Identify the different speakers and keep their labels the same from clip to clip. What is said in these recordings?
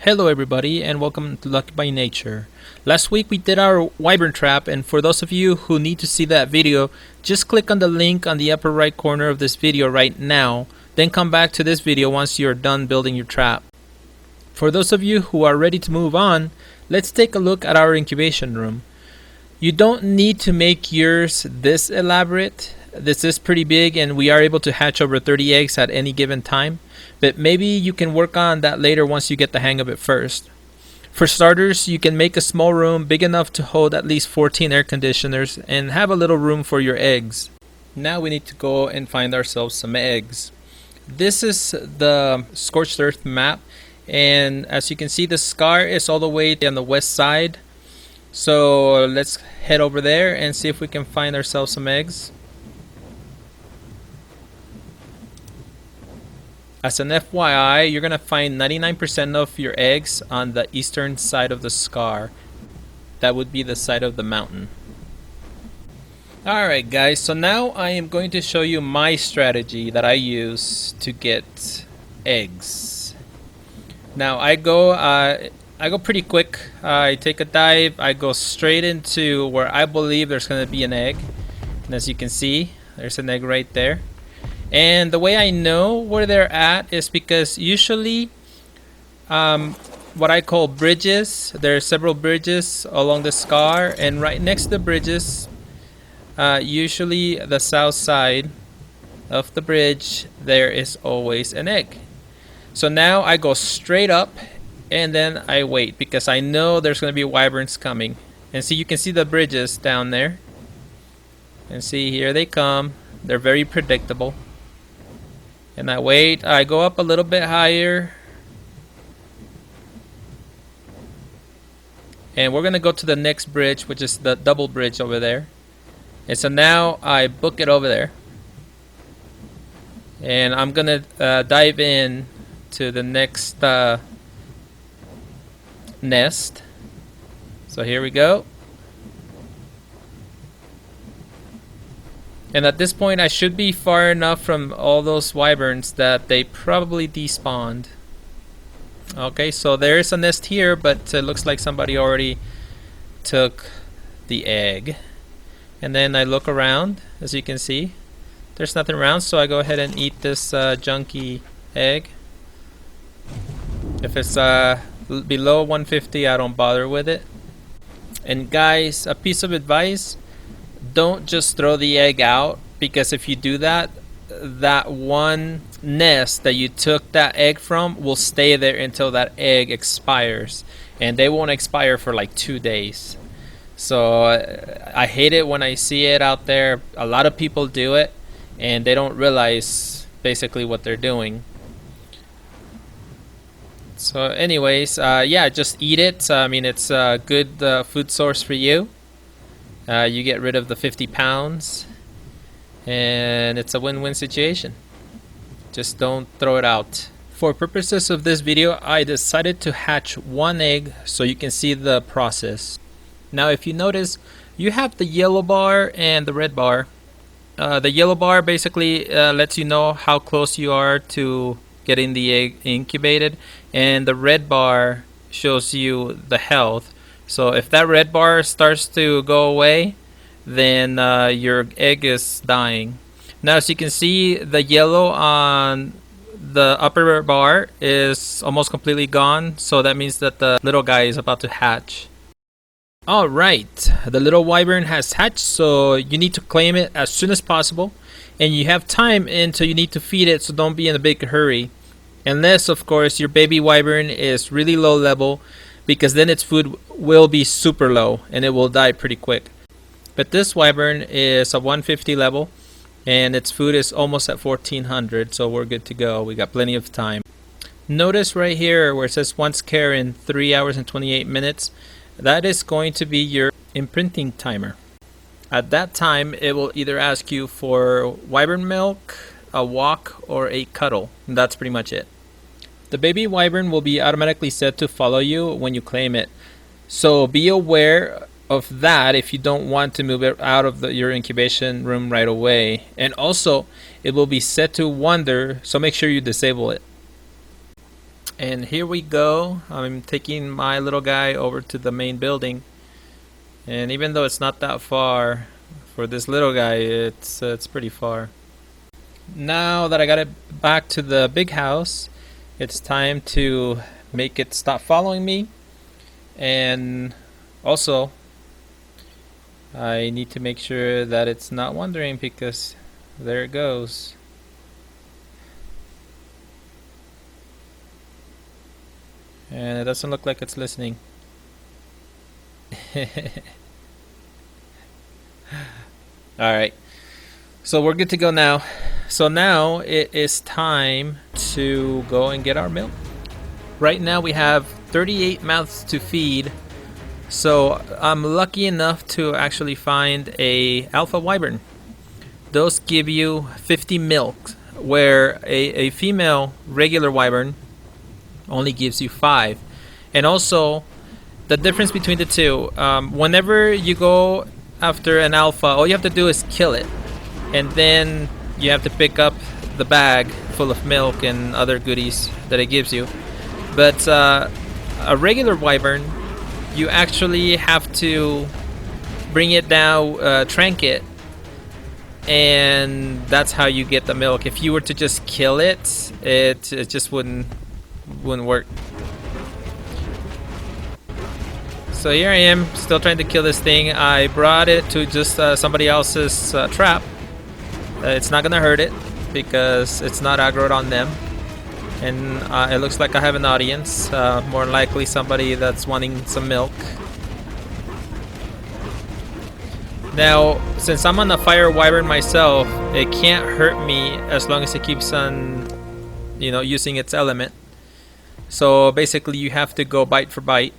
Speaker 1: Hello everybody and welcome to Lucky by Nature. Last week we did our Wyvern trap, and for those of you who need to see that video, just click on the link on the upper right corner of this video right now, then come back to this video once you're done building your trap. For those of you who are ready to move on, let's take a look at our incubation room. You don't need to make yours this elaborate. This is pretty big and we are able to hatch over 30 eggs at any given time, but maybe you can work on that later once you get the hang of it first. For starters, you can make a small room big enough to hold at least 14 air conditioners and have a little room for your eggs. Now we need to go and find ourselves some eggs. This is the scorched earth map, and as you can see, the scar is all the way on the west side. So let's head over there and see if we can find ourselves some eggs. As an FYI, you're going to find 99% of your eggs on the eastern side of the scar. That would be the side of the mountain. Alright guys, so now I am going to show you my strategy that I use to get eggs. Now I go pretty quick. I take a dive, I go straight into where I believe there's going to be an egg. And as you can see, there's an egg right there. And the way I know where they're at is because usually what I call bridges, there are several bridges along the scar, and right next to the bridges, usually the south side of the bridge, there is always an egg. So now I go straight up and then I wait because I know there's going to be wyverns coming. And see, you can see the bridges down there. And see, here they come. They're very predictable. And I wait, I go up a little bit higher. And we're going to go to the next bridge, which is the double bridge over there. And so now I book it over there. And I'm going to dive in to the next nest. So here we go. And at this point I should be far enough from all those wyverns that they probably despawned. Okay, so there's a nest here, but it looks like somebody already took the egg. And then I look around, as you can see. There's nothing around, so I go ahead and eat this junky egg. If it's below 150, I don't bother with it. And guys, a piece of advice: don't just throw the egg out, because if you do that, that one nest that you took that egg from will stay there until that egg expires, and they won't expire for like 2 days. So I hate it when I see it out there. A lot of people do it and they don't realize basically what they're doing. So anyways, yeah, just eat it. I mean, it's a good food source for you. You get rid of the 50 pounds, and it's a win-win situation. Just don't throw it out. For purposes of this video, I decided to hatch one egg so you can see the process. Now if you notice, you have the yellow bar and the red bar. The yellow bar basically lets you know how close you are to getting the egg incubated, and the red bar shows you the health. So if that red bar starts to go away, then your egg is dying. Now as you can see, the yellow on the upper bar is almost completely gone, so that means that the little guy is about to hatch. Alright, the little wyvern has hatched, so you need to claim it as soon as possible, and you have time until you need to feed it, so don't be in a big hurry. Unless of course your baby wyvern is really low level, because then its food will be super low and it will die pretty quick. But this wyvern is a 150 level and its food is almost at 1400, so we're good to go. We got plenty of time. Notice right here where it says once care in 3 hours and 28 minutes, that is going to be your imprinting timer. At that time it will either ask you for wyvern milk, a walk, or a cuddle, and that's pretty much it. The baby wyvern will be automatically set to follow you when you claim it, so be aware of that if you don't want to move it out of your incubation room right away. And also it will be set to wander, so make sure you disable it. And here we go. I'm taking my little guy over to the main building. And even though it's not that far, for this little guy, it's pretty far. Now that I got it back to the big house, it's time to make it stop following me. And also, I need to make sure that it's not wandering, because there it goes. And it doesn't look like it's listening. Alright, so we're good to go now. So now it is time to go and get our milk. Right now we have 38 mouths to feed. So I'm lucky enough to actually find a alpha wyvern. Those give you 50 milk, where a female regular wyvern only gives you 5. And also, the difference between the two, whenever you go after an alpha, all you have to do is kill it, and then you have to pick up the bag full of milk and other goodies that it gives you. But a regular wyvern, you actually have to bring it down, tranq it, and that's how you get the milk. If you were to just kill it, it just wouldn't work. So here I am, still trying to kill this thing. I brought it to just somebody else's trap. It's not gonna hurt it because it's not aggroed on them. And it looks like I have an audience, more likely somebody that's wanting some milk. Now, since I'm on a fire wyvern myself, it can't hurt me as long as it keeps on, using its element. So basically you have to go bite for bite.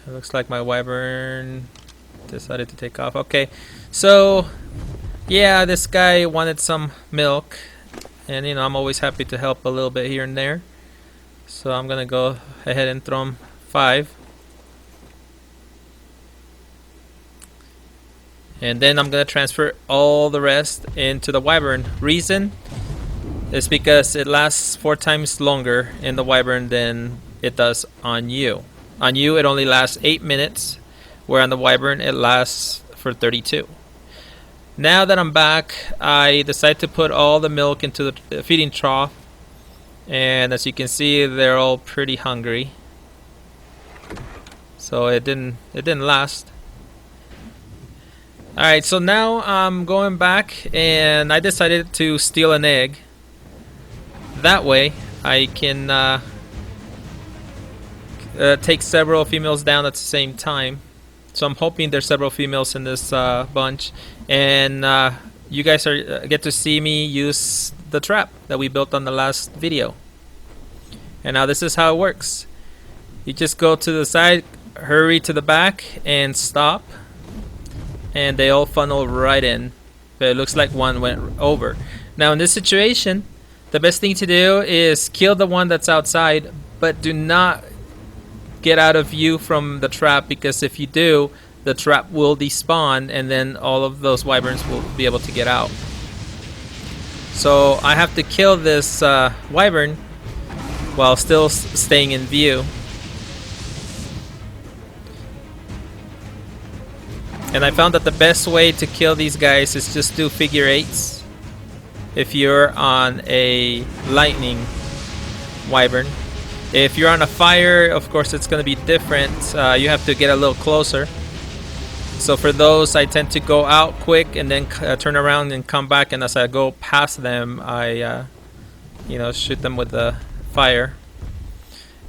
Speaker 1: It looks like my wyvern decided to take off. Okay, so yeah, this guy wanted some milk, and I'm always happy to help a little bit here and there. So I'm gonna go ahead and throw him 5. And then I'm gonna transfer all the rest into the wyvern. Reason is because it lasts 4 times longer in the wyvern than it does on you. On you, it only lasts 8 minutes, where on the wyvern, it lasts for 32. Now that I'm back, I decided to put all the milk into the feeding trough. And as you can see, they're all pretty hungry. So it didn't last. Alright, so now I'm going back, and I decided to steal an egg. That way, I can take several females down at the same time. So I'm hoping there's several females in this bunch, and you guys get to see me use the trap that we built on the last video. And now this is how it works. You just go to the side, hurry to the back, and stop, and they all funnel right in. But it looks like one went over. Now in this situation, the best thing to do is kill the one that's outside, but do not get out of view from the trap, because if you do, the trap will despawn, and then all of those wyverns will be able to get out. So I have to kill this wyvern while still staying in view. And I found that the best way to kill these guys is just do figure 8s if you're on a lightning wyvern. If you're on a fire, of course it's going to be different. You have to get a little closer. So for those, I tend to go out quick and then turn around and come back, and as I go past them, I shoot them with the fire.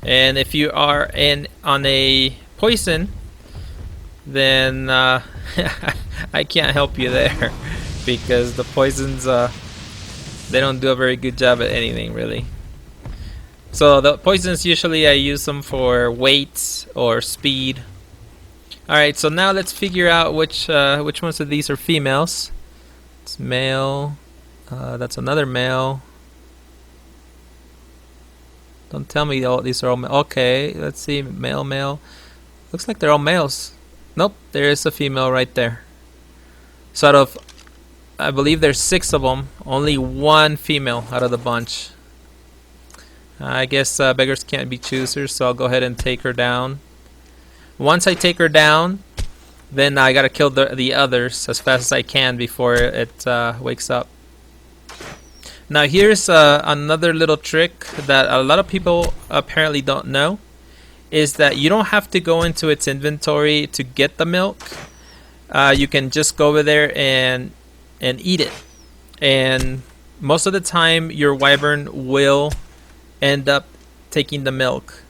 Speaker 1: And if you are on a poison, then I can't help you there, because the poisons, they don't do a very good job at anything, really. So the poisons, usually I use them for weight or speed. Alright, so now let's figure out which ones of these are females. It's male. That's another male. Don't tell me all these are all male. Okay, let's see. Male, male. Looks like they're all males. Nope, there is a female right there. So out of I believe there's 6 of them. Only one female out of the bunch. I guess beggars can't be choosers, so I'll go ahead and take her down. Once I take her down, then I gotta kill the others as fast as I can before it wakes up. Now here's another little trick that a lot of people apparently don't know, is that you don't have to go into its inventory to get the milk. You can just go over there and eat it, and most of the time your wyvern will end up taking the milk,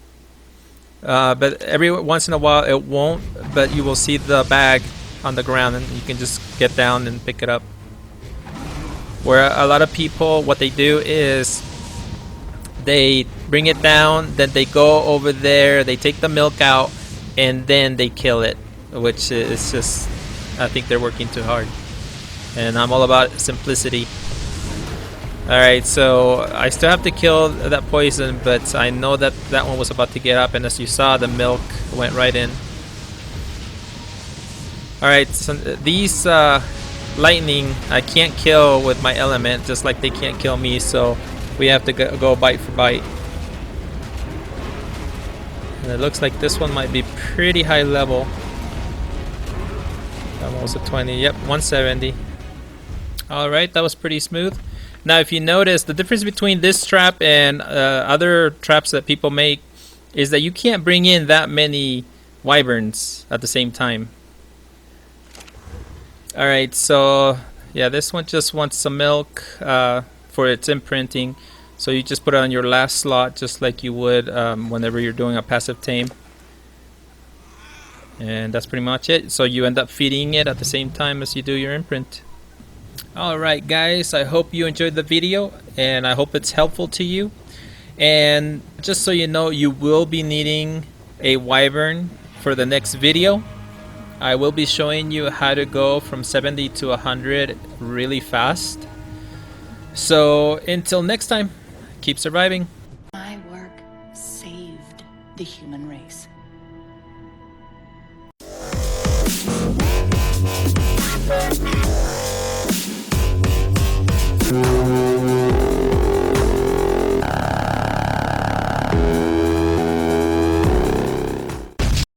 Speaker 1: but every once in a while it won't, but you will see the bag on the ground and you can just get down and pick it up. Where a lot of people, what they do is they bring it down, then they go over there, they take the milk out, and then they kill it, which is just, I think they're working too hard. And I'm all about simplicity. Alright, so I still have to kill that poison, but I know that that one was about to get up, and as you saw, the milk went right in. Alright, so these lightning I can't kill with my element, just like they can't kill me, so we have to go bite for bite. And it looks like this one might be pretty high level. Almost a 20, yep, 170. Alright, that was pretty smooth. Now if you notice, the difference between this trap and other traps that people make is that you can't bring in that many wyverns at the same time. Alright, so yeah, this one just wants some milk for its imprinting. So you just put it on your last slot just like you would whenever you're doing a passive tame. And that's pretty much it. So you end up feeding it at the same time as you do your imprint. Alright guys, I hope you enjoyed the video and I hope it's helpful to you. And just so you know, you will be needing a wyvern for the next video. I will be showing you how to go from 70 to 100 really fast. So until next time, keep surviving.
Speaker 2: My work saved the human